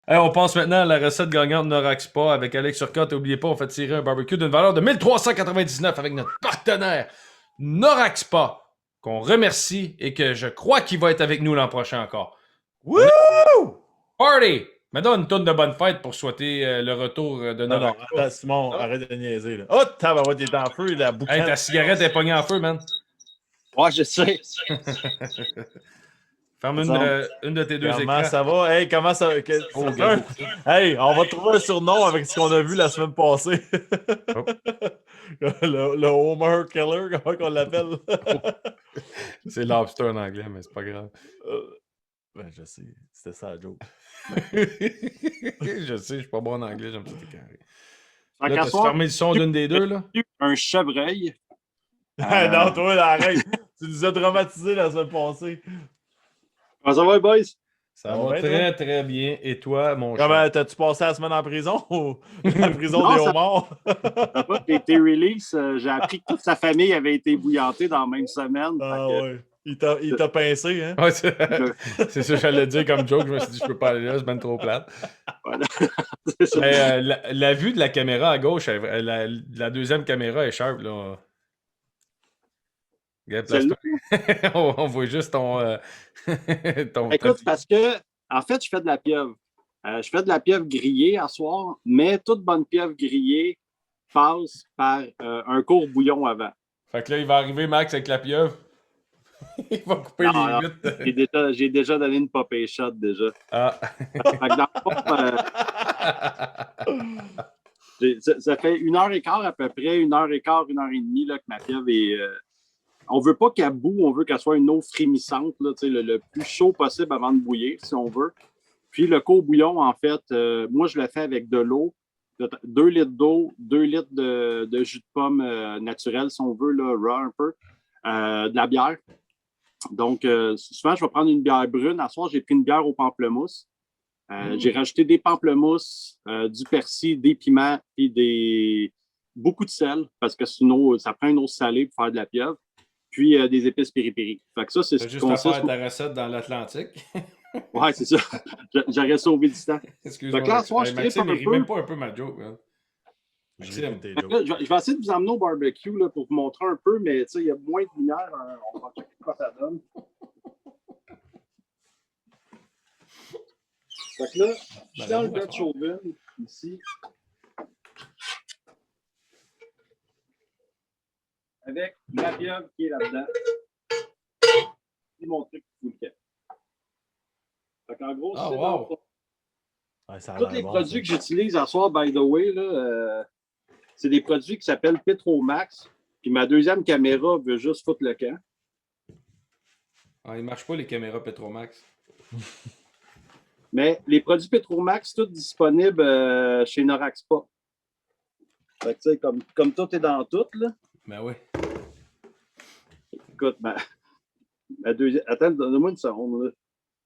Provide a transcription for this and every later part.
Hey, on passe maintenant à la recette gagnante Noraxpa avec Alex Turcotte. N'oubliez pas, on fait tirer un barbecue d'une valeur de 1399 avec notre partenaire Noraxpa, qu'on remercie et que je crois qu'il va être avec nous l'an prochain encore. Wouh! Party! Mais donne une tonne de bonne fête pour souhaiter le retour de Non, non, Noraxpa. attends, Simon, Ah. arrête de niaiser. Là. Oh, tabarouette, il est en feu, la Hey, boucane. ta cigarette est pognée en feu, man. Ouais, je sais. Ferme Ensemble. une de tes deux Comment écrans. ça va? Hey, comment ça va? Oh, Ça fait regarde beaucoup ça. Hey, on va trouver un surnom avec ce qu'on a vu la semaine passée. Oh. le Homer Killer, comment on l'appelle? C'est lobster en anglais, mais c'est pas grave. Ben, je sais, c'était ça la joke. Je sais, je suis pas bon en anglais, j'aime ça tes carrés. Fait Là, qu'à t'as soir, fermé le son d'une des deux, là? un chevreuil. Non, toi, là, arrête. Tu nous as dramatisé la semaine passée. Comment ça va, boys? Ça va va bien, très, très bien. Et toi, mon Comment, cher? t'as-tu passé la semaine en prison ou la prison Non, des ça- homards? Ça va, j'ai été release. J'ai appris que toute sa famille avait été bouillantée dans la même semaine. Ah Fait ouais. Il t'a pincé, hein? Ouais, que, c'est ça que j'allais dire comme joke. Je me suis dit, je peux pas aller là, c'est ben trop plate. voilà. C'est ça. Mais la vue de la caméra à gauche, la deuxième caméra est sharp, là. Regarde, Celle-là. place-toi. On voit juste ton Écoute, parce que, en fait, je fais de la pieuvre. Je fais de la pieuvre grillée à soir, mais toute bonne pieuvre grillée passe par un court bouillon avant. Fait que là, il va arriver Max avec la pieuvre. Il va couper Non, les non, huit. j'ai déjà donné une popée shot déjà. Ah. Fait que dans le fond, ça fait 1 heure et quart à peu près, 1 heure et quart, 1 heure et demie là, que ma pieuvre est. On veut pas qu'elle boue, on veut qu'elle soit une eau frémissante, là, le plus chaud possible avant de bouillir, si on veut. Puis le court bouillon, en fait, moi, je le fais avec de l'eau, 2 litres d'eau, 2 litres de jus de pomme naturel, si on veut, là, raw un peu, de la bière. Donc, souvent, je vais prendre une bière brune. À ce soir, j'ai pris une bière au pamplemousse. J'ai rajouté des pamplemousses, du persil, des piments, puis beaucoup de sel, parce que sinon, ça prend une eau salée pour faire de la pieuvre, puis des épices piri-piri. Fait que ça, c'est T'as ce qui juste à consiste. faire ta recette dans l'Atlantique. Ouais, c'est ça. J'aurais sauvé du temps. Excuse-moi. Fait que là, à soir, Hey, je tripe Maxime, un il rit peu. même pas un peu ma joke, man. J'ai Maxime. tes Fait que là, je vais essayer de vous emmener au barbecue là, pour vous montrer un peu, mais il y a moins de lumière. On va checker quoi ça donne. Fait que là, je suis dans le Dutch Oven, ici. Avec la pieuvre qui est là-dedans. Et mon truc qui fout le camp. Fait qu'en gros, Ah, c'est wow. dans le fond. Ouais, ça a Tous l'air les bon, produits ça. que j'utilise à soir, by the way, là, c'est des produits qui s'appellent Petromax. Puis ma deuxième caméra veut juste foutre le camp. Ah, il marche pas les caméras Petromax. Mais les produits Petromax, tous disponibles chez Noraxpa. Fait que, tu sais, comme tout est dans tout, là. Ben oui. Écoute, ma deuxième. Attends, donne-moi une seconde, là.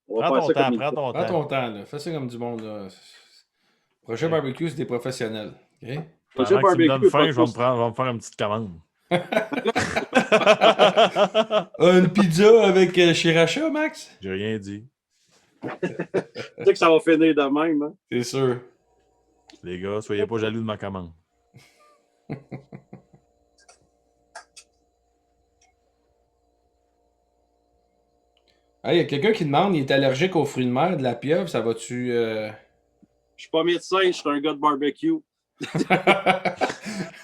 On va Prends faire ton ça temps, comme il prends faut. ton Prends temps. ton temps, là. Fais ça comme du monde, là. Prochain Ok. barbecue, c'est des professionnels. OK? Prochain Pendant que tu me barbecue, donnes faim, pas je vais me trop- faire une petite commande. Une pizza avec Chiracha, Max? J'ai rien dit. Tu sais que ça va finir de même, hein? C'est sûr. Les gars, soyez pas jaloux de ma commande. Ah, il y a quelqu'un qui demande, il est allergique aux fruits de mer, de la pieuvre, ça va-tu... Je suis pas médecin, je suis un gars de barbecue.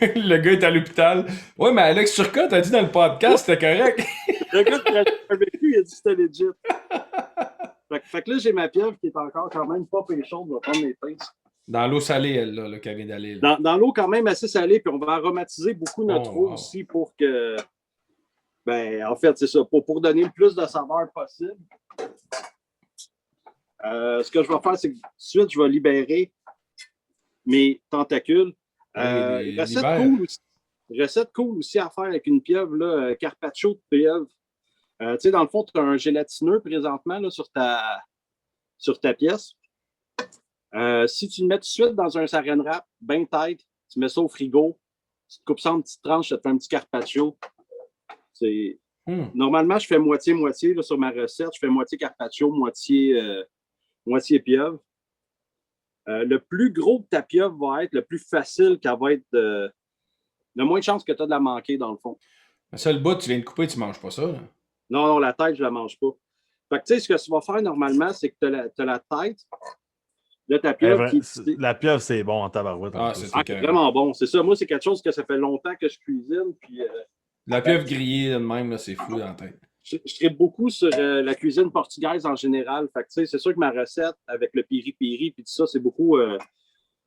Le gars est à l'hôpital. Ouais, mais Alex Turcotte a dit dans le podcast, c'était correct. Le gars de barbecue, il a dit que c'était legit. Fait que là, j'ai ma pieuvre qui est encore quand même pas peu chaude. Je vais prendre mes pinces. Dans l'eau salée, elle, là, le qu'elle vient d'aller. Là. Dans l'eau quand même assez salée, puis on va aromatiser beaucoup notre eau wow. aussi pour que... Ben, en fait, c'est ça, pour donner le plus de saveur possible. Ce que je vais faire, c'est que tout de suite, je vais libérer mes tentacules. Oui, Recette cool aussi à faire avec une pieuvre, là, carpaccio de pieuvre. Tu sais, dans le fond, tu as un gélatineux présentement là, sur ta pièce. Si tu le mets tout de suite dans un saran wrap, bien tight, tu mets ça au frigo, tu te coupes ça en petites tranches, ça te fait un petit carpaccio. Normalement, je fais moitié-moitié sur ma recette. Je fais moitié carpaccio, moitié pieuvre. Le plus gros que ta pieuvre va être, le plus facile qu'elle va être, le moins de chances que tu as de la manquer, dans le fond. Le seul bout, tu viens de couper, tu manges pas ça. Là. Non, la tête, je ne la mange pas. Fait que, tu sais, ce que tu vas faire normalement, c'est que tu as la tête de ta pieuvre La pieuvre, c'est bon en tabarouette. Ah, c'est c'est vraiment bon. C'est ça. Moi, c'est quelque chose que ça fait longtemps que je cuisine. Puis, la pieuvre grillée, de même, là, c'est fou dans la tête. je tripe beaucoup sur la cuisine portugaise en général. Fait que, tu sais, c'est sûr que ma recette avec le piri-piri puis tout ça, c'est beaucoup,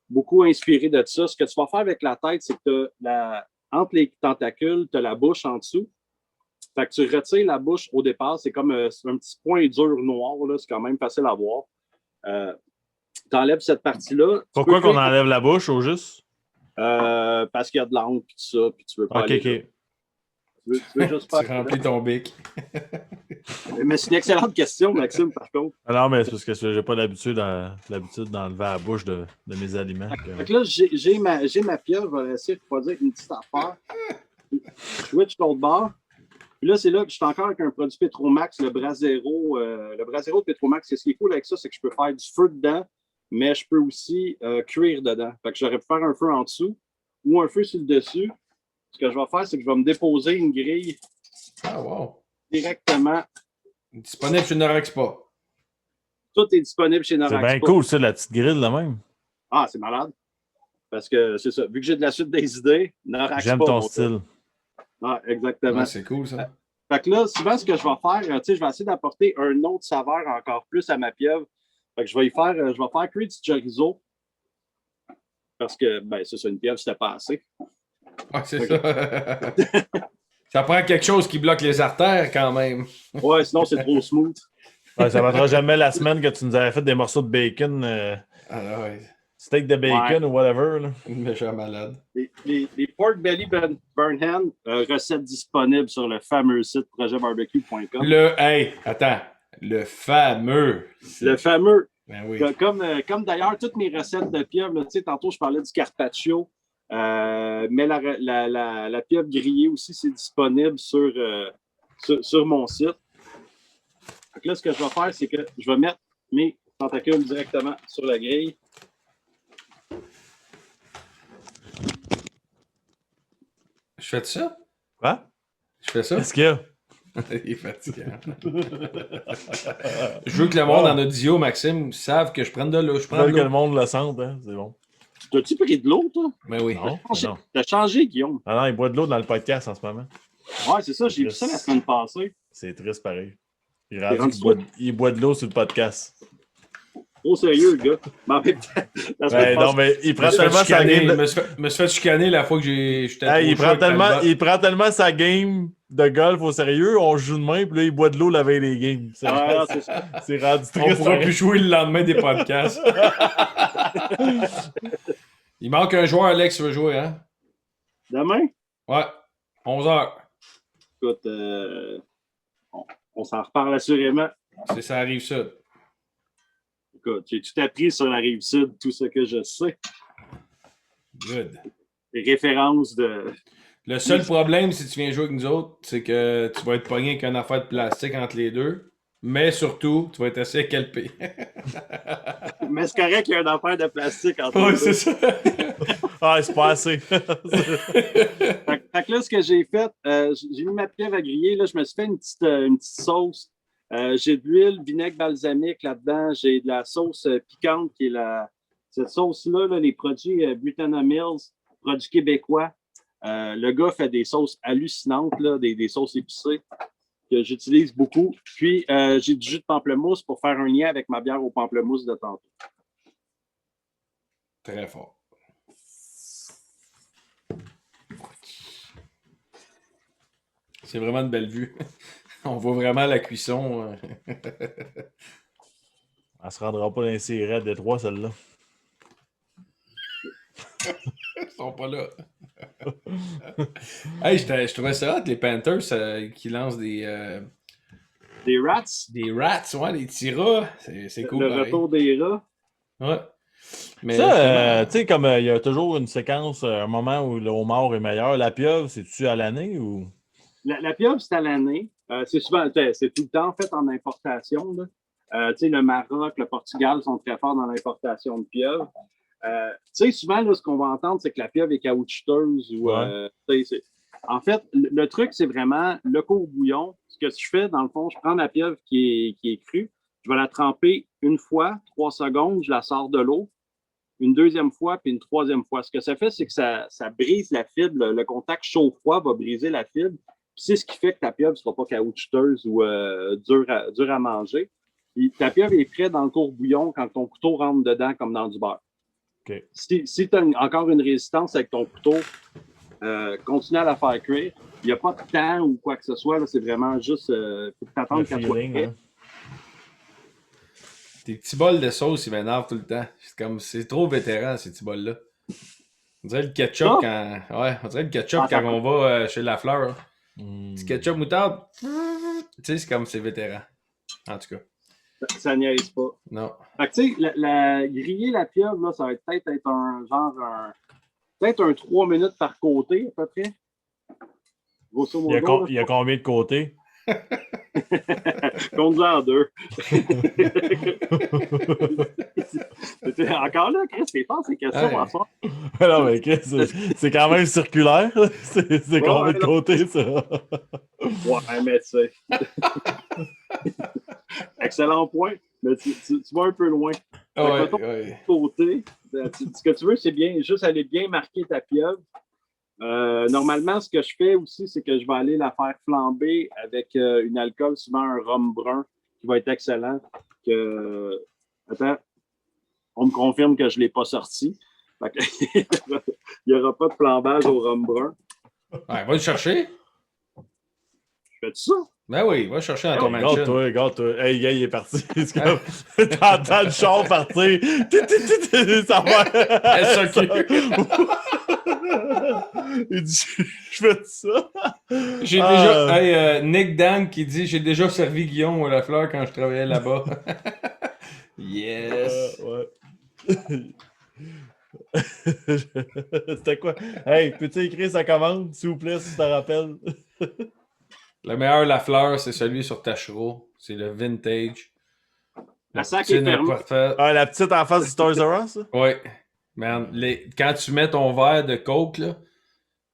beaucoup inspiré de ça. Ce que tu vas faire avec la tête, c'est que entre les tentacules, tu as la bouche en dessous. Fait que tu retires la bouche au départ. C'est comme un petit point dur noir. Là. C'est quand même facile à voir. Tu enlèves cette partie-là. Pourquoi qu'on enlève la bouche au juste? Parce qu'il y a de l'encre et tout ça. Puis tu veux pas aller OK. Tu veux juste Tu remplis ton bic. Mais c'est une excellente question, Maxime, par contre. Non, mais c'est parce que j'ai pas l'habitude d'enlever la bouche de mes aliments. Fait que là, j'ai ma pieuvre. Je vais essayer de produire une petite affaire. Je switch l'autre bord. Puis là, c'est là que je suis encore avec un produit Petromax, le Brasero. Le Brasero de Petromax, ce qui est cool avec ça, c'est que je peux faire du feu dedans, mais je peux aussi cuire dedans. Fait que j'aurais pu faire un feu en dessous ou un feu sur le dessus. Ce que je vais faire, c'est que je vais me déposer une grille directement. Disponible chez Norexpa. Tout est disponible chez Norexpa. C'est bien cool, ça, la petite grille, là même. Ah, c'est malade. Parce que c'est ça. Vu que j'ai de la suite des idées, Norexpa. J'aime ton style. Ah, exactement. Ouais, c'est cool, ça. Fait que là, souvent, ce que je vais faire, je vais essayer d'apporter un autre saveur encore plus à ma pieuvre. Fait que je vais faire cuire du chorizo. Parce que, c'est ça, une pieuvre, c'était pas assez. Ouais, c'est ça. Ça prend quelque chose qui bloque les artères, quand même. Ouais, sinon, c'est trop smooth. Ouais, ça ne battra jamais la semaine que tu nous avais fait des morceaux de bacon. Ouais. Steak de bacon ou whatever. Là. Méchant malade. Les Pork Belly Burn Hand, recettes disponibles sur le fameux site projetbarbecue.com. Attends. Le fameux. Le fameux. Ben oui. Comme d'ailleurs, toutes mes recettes de pieuvre, tantôt, je parlais du carpaccio, mais la pieuvre grillée aussi, c'est disponible sur mon site. Donc là, ce que je vais faire, c'est que je vais mettre mes tentacules directement sur la grille. Je fais ça? Quoi? Je fais ça? Qu'est-ce qu'il y a? Il est fatigant. Je veux que le monde en audio, Maxime, savent que je prenne de l'eau. Je veux que le monde le sente, hein? C'est bon. T'as-tu pris de l'eau, toi? Ben oui. Non. T'as changé, Guillaume. Ah non, il boit de l'eau dans le podcast en ce moment. Ouais, c'est ça, j'ai vu ça la semaine passée. C'est triste pareil. Il boit de l'eau sur le podcast. Trop sérieux, le gars. Mais en même temps, non, mais il prend tellement sa game. Me suis fait chicaner la fois que j'étais il prend tellement sa game de golf au sérieux, on joue de main, puis là, il boit de l'eau la veille des games. C'est rendu triste. On pourra plus jouer le lendemain des podcasts. Il manque un joueur, Alex, qui veut jouer, hein? Demain? Ouais, 11h. Écoute, on s'en reparle assurément. Ça arrive ça. Écoute, j'ai tout appris sur la Rive-Sud, tout ce que je sais. Good. Les références de... Le seul problème, si tu viens jouer avec nous autres, c'est que tu vas être pogné avec une affaire de plastique entre les deux. Mais surtout, tu vas être assez calpé. Mais c'est correct qu'il y a une affaire de plastique entre les deux. Oui, c'est ça. Ah, c'est pas assez. Fait que là, ce que j'ai fait, j'ai mis ma pieuvre à griller. Là, je me suis fait une petite sauce. J'ai de l'huile, vinaigre balsamique là-dedans. J'ai de la sauce piquante qui est cette sauce-là, là, les produits Britannia Mills, produits québécois. Le gars fait des sauces hallucinantes, là, des sauces épicées que j'utilise beaucoup. Puis, j'ai du jus de pamplemousse pour faire un lien avec ma bière au pamplemousse de tantôt. Très fort. C'est vraiment une belle vue. On voit vraiment la cuisson. Elle se rendra pas dans les séries de Détroit, celle-là. Ils sont pas là. Hey, je trouvais ça hot, les Panthers qui lancent des rats? Des rats, ouais, des petits rats. C'est cool. Le retour des rats. Ouais. Mais ça, tu sais, comme il y a toujours une séquence, un moment où le homard est meilleur, la pieuvre, c'est-tu à l'année ou? La pieuvre, c'est à l'année. C'est tout le temps fait en importation. Là. Le Maroc, le Portugal sont très forts dans l'importation de pieuvres. Souvent, là, ce qu'on va entendre, c'est que la pieuvre est caoutchouteuse. En fait, le truc, c'est vraiment le court-bouillon. Ce que je fais, dans le fond, je prends la pieuvre qui est crue, je vais la tremper une fois, 3 secondes, je la sors de l'eau, une deuxième fois, puis une troisième fois. Ce que ça fait, c'est que ça brise la fibre. Le contact chaud-froid va briser la fibre. Puis c'est ce qui fait que ta pieuvre ne sera pas caoutchouteuse ou dure à manger. Puis ta pieuvre est prête dans le court-bouillon quand ton couteau rentre dedans comme dans du beurre. Okay. Si tu as encore une résistance avec ton couteau, continue à la faire cuire. Il n'y a pas de temps ou quoi que ce soit. Là, c'est vraiment juste faut t'attendre qu'elle soit prête. Hein? Tes petits bols de sauce, ils m'énervent tout le temps. C'est trop vétéran, ces petits bols-là. On dirait le ketchup quand. Ouais, on dirait le ketchup quand on va chez Lafleur. Petit ketchup moutarde. Tu sais, c'est comme c'est vétéran. En tout cas. Ça niaise pas. Non. Fait que tu sais, griller la pieuvre, là, ça va peut-être être peut-être un 3 minutes par côté, à peu près. Grosso modo, il y a combien de côtés? Compte-en en 2. Encore là, Chris, t'es pas ces questions en soi. Non, mais Chris, c'est quand même circulaire. C'est combien de côtés, ça? Ouais, mais tu sais. Excellent point. Mais tu vas un peu loin. Côté, ce que tu veux, c'est bien juste aller bien marquer ta pieuvre. Normalement, ce que je fais aussi, c'est que je vais aller la faire flamber avec une alcool, souvent un rhum brun, qui va être excellent. Attends, on me confirme que je ne l'ai pas sorti. Il n'y aura pas de flambage au rhum brun. Ouais, va le chercher. Fais-tu ça? Ben oui, va le chercher dans ton mansion. Regarde-toi. Hey, il est parti. C'est comme... T'entends le char partir. Ça va. Il dit, je fais ça. J'ai déjà... Hey, Nick Dan qui dit, j'ai déjà servi Guillaume à Lafleur quand je travaillais là-bas. Yes. Ouais. C'était quoi? Hey, peux-tu écrire sa commande, s'il vous plaît, si tu te rappelles? Le meilleur Lafleur, c'est celui sur Tachereau. C'est le vintage. La sac est fermée. La petite en face du Toys R Us? Oui. Man, quand tu mets ton verre de Coke, là,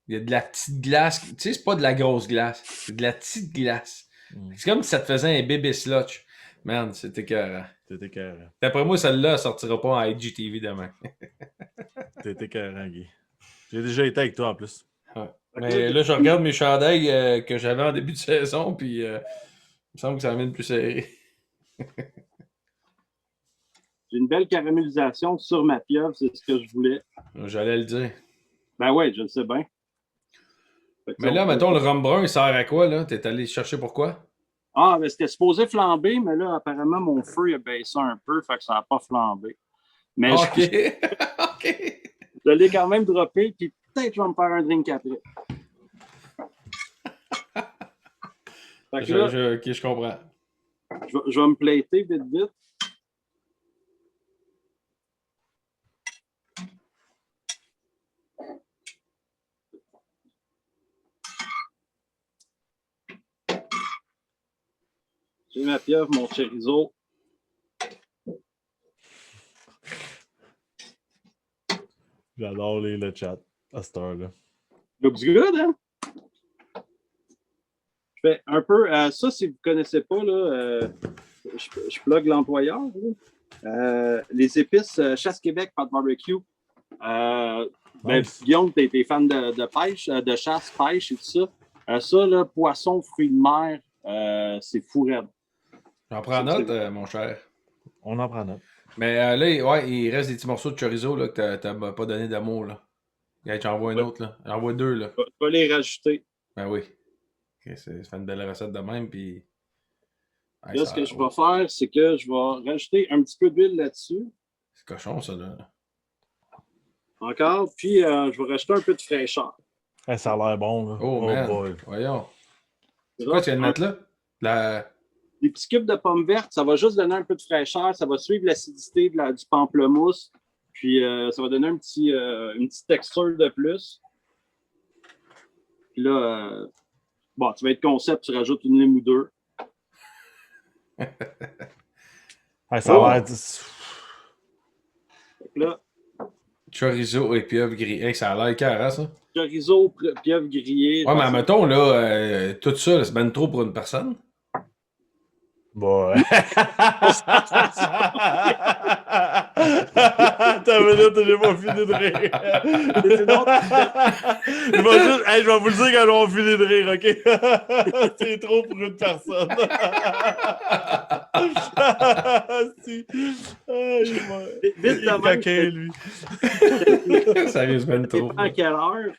il y a de la petite glace. Tu sais, c'est pas de la grosse glace. C'est de la petite glace. C'est comme si ça te faisait un bébé slotch. Man, c'était écœurant. C'était écœurant. D'après moi, celle-là, elle sortira pas en IGTV demain. C'était écœurant, Guy. J'ai déjà été avec toi, en plus. Ouais. Mais là, je regarde mes chandails que j'avais en début de saison, puis il me semble que ça m'amène plus serré. J'ai une belle caramélisation sur ma pieuvre, c'est ce que je voulais. J'allais le dire. Ben ouais, je le sais bien. Mais là, mettons, le rhum brun, il sert à quoi, là? T'es allé chercher pourquoi? Ah, mais c'était supposé flamber, mais là, apparemment, mon feu a baissé un peu, fait que ça n'a pas flambé. Mais OK. OK. Je l'ai quand même droppé, puis peut-être je vais me faire un drink après. OK, je comprends. Je vais me plater vite. J'ai ma pieuvre, mon chorizo. J'adore le chat à cette heure-là. Looks good, hein? Je fais un peu... ça, si vous ne connaissez pas, là, je plug l'employeur. Les épices Chasse-Québec, Pat Barbecue. Nice. Guillaume, t'es fan de pêche, de chasse, pêche et tout ça. Ça, là, poisson, fruits de mer, c'est fou raide. J'en prends note, mon cher. On en prend note. Mais là, ouais, il reste des petits morceaux de chorizo là, que t'as pas donné d'amour. Là. J'en vois un autre. Là. J'en vois 2. Là. Tu vas les rajouter. Ben oui. Okay, ça fait une belle recette de même. Puis... Ouais, là, ce que je vais faire, c'est que je vais rajouter un petit peu d'huile là-dessus. C'est cochon, ça. Là. Encore. Puis, je vais rajouter un peu de fraîcheur. Hey, ça a l'air bon. Là. Oh man. Boy. Voyons. C'est quoi tu viens de mettre là? Les petits cubes de pommes vertes, ça va juste donner un peu de fraîcheur. Ça va suivre l'acidité du pamplemousse. Puis, ça va donner une petite texture de plus. Puis là, bon, tu vas être concept, tu rajoutes une lime ou 2. Ouais, ça a l'air... Là, Chorizo et pieuvre grillée. Hey, ça a l'air carré, ça. chorizo, pieuvre grillée. Ouais, mais mettons, là, tout ça, là, c'est ben trop pour une personne. Bon. T'as une minute, j'ai pas fini de rire. Je vais vous le dire quand on va finir de rire, OK? C'est trop pour une personne. Si. Il est coquin, lui. Sérieusement, trop. À quelle heure?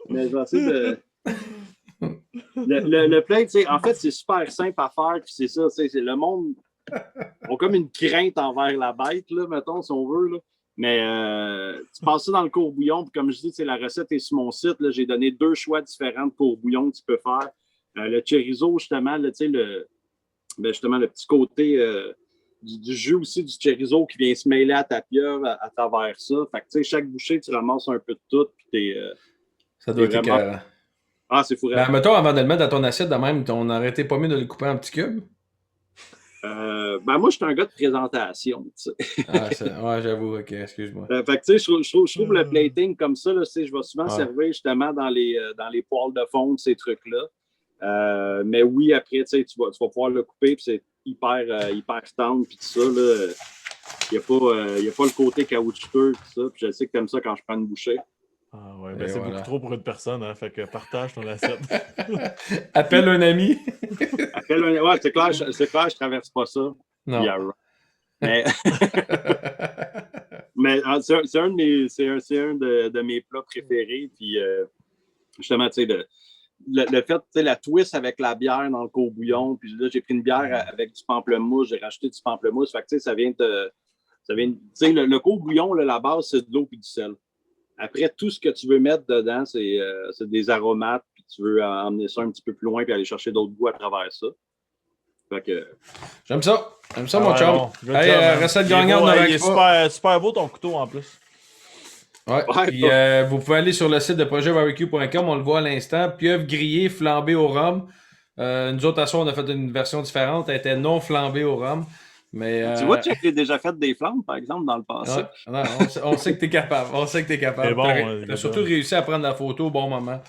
Mais je vais essayer de... Le plate, en fait, c'est super simple à faire. Puis c'est ça, c'est le monde a comme une crainte envers la bête, là, mettons, si on veut. Là. Mais tu passes ça dans le courbouillon. Puis comme je dis, la recette est sur mon site. J'ai donné 2 choix différents de courbouillon que tu peux faire. Le chorizo, justement, là, justement, le petit côté du jus aussi du chorizo qui vient se mêler à ta pieuvre à travers ça. Fait que chaque bouchée, tu ramasses un peu de tout. Puis ça doit être vraiment... écœurant. Ah, c'est fou. Ben, mettons, avant de le mettre dans ton assiette de même, on aurait été pas mieux de le couper en petits cubes. Moi, je suis un gars de présentation. Ouais, j'avoue, ok, excuse-moi. Fait que, je trouve le plating comme ça, là, je vais souvent servir justement dans les poêles de fonte, ces trucs-là. Mais oui, après, tu vas pouvoir le couper, puis c'est hyper tendre, puis tout ça. Il n'y a pas le côté caoutchouteux, tout ça. Puis je sais que t'aimes ça quand je prends une bouchée. Ah ouais, ben c'est beaucoup trop pour une personne, hein, fait que partage ton assiette. Appelle un ami. Ouais, c'est clair, je traverse pas ça. Non. Yeah, right. Mais c'est un de mes plats préférés. Puis justement, tu sais, le fait, tu sais, la twist avec la bière dans le courbouillon. Puis là, j'ai pris une bière avec du pamplemousse. J'ai racheté du pamplemousse. Fait que tu sais, ça vient, tu sais, le courbouillon, là, la base, c'est de l'eau et du sel. Après, tout ce que tu veux mettre dedans, c'est des aromates, puis tu veux emmener ça un petit peu plus loin, puis aller chercher d'autres goûts à travers ça. Fait que... J'aime ça, mon chum. Bon. Hey, recette gagnante de il est super beau ton couteau en plus. Ouais, puis vous pouvez aller sur le site de projetbarbecue.com, on le voit à l'instant. Pieuvre grillée, flambée au rhum. Nous autres, à soi, on a fait une version différente, elle était non flambée au rhum. Mais, tu vois que j'ai déjà fait des flammes, par exemple, dans le passé. Ouais, non, on sait que tu es capable. On sait que tu es capable. Tu as surtout réussi à prendre la photo au bon moment.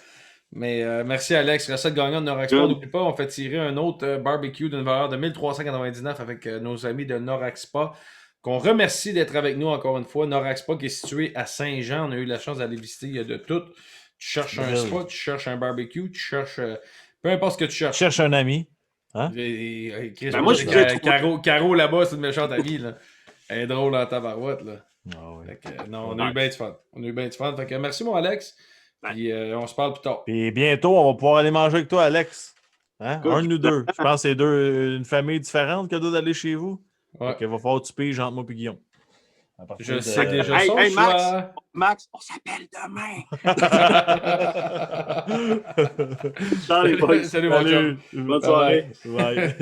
Mais merci, Alex. Recette gagnante de Noraxpa. N'oublie pas, on fait tirer un autre barbecue d'une valeur de 1399 avec nos amis de Noraxpa, qu'on remercie d'être avec nous encore une fois. Noraxpa qui est situé à Saint-Jean. On a eu la chance d'aller visiter. Il y a de tout. Tu cherches un spot, tu cherches un barbecue, tu cherches... peu importe ce que tu cherches. Tu cherches un ami. Hein? Chris, moi, Caro là-bas, c'est une méchante amie. Là. Elle est drôle en tabarouette. Là. Oh, oui. Fait que, non, on a eu bien de fun. Fait que, merci, mon Alex. Puis on se parle plus tard. Puis bientôt, on va pouvoir aller manger avec toi, Alex. Hein? Un de nous deux. Je pense que c'est une famille différente que deux d'aller chez vous. Ouais. Il va falloir que tu piges entre moi et Guillaume. Je sais déjà ça. Hey, Max, on s'appelle demain. Salut, Bonne soirée. Bye.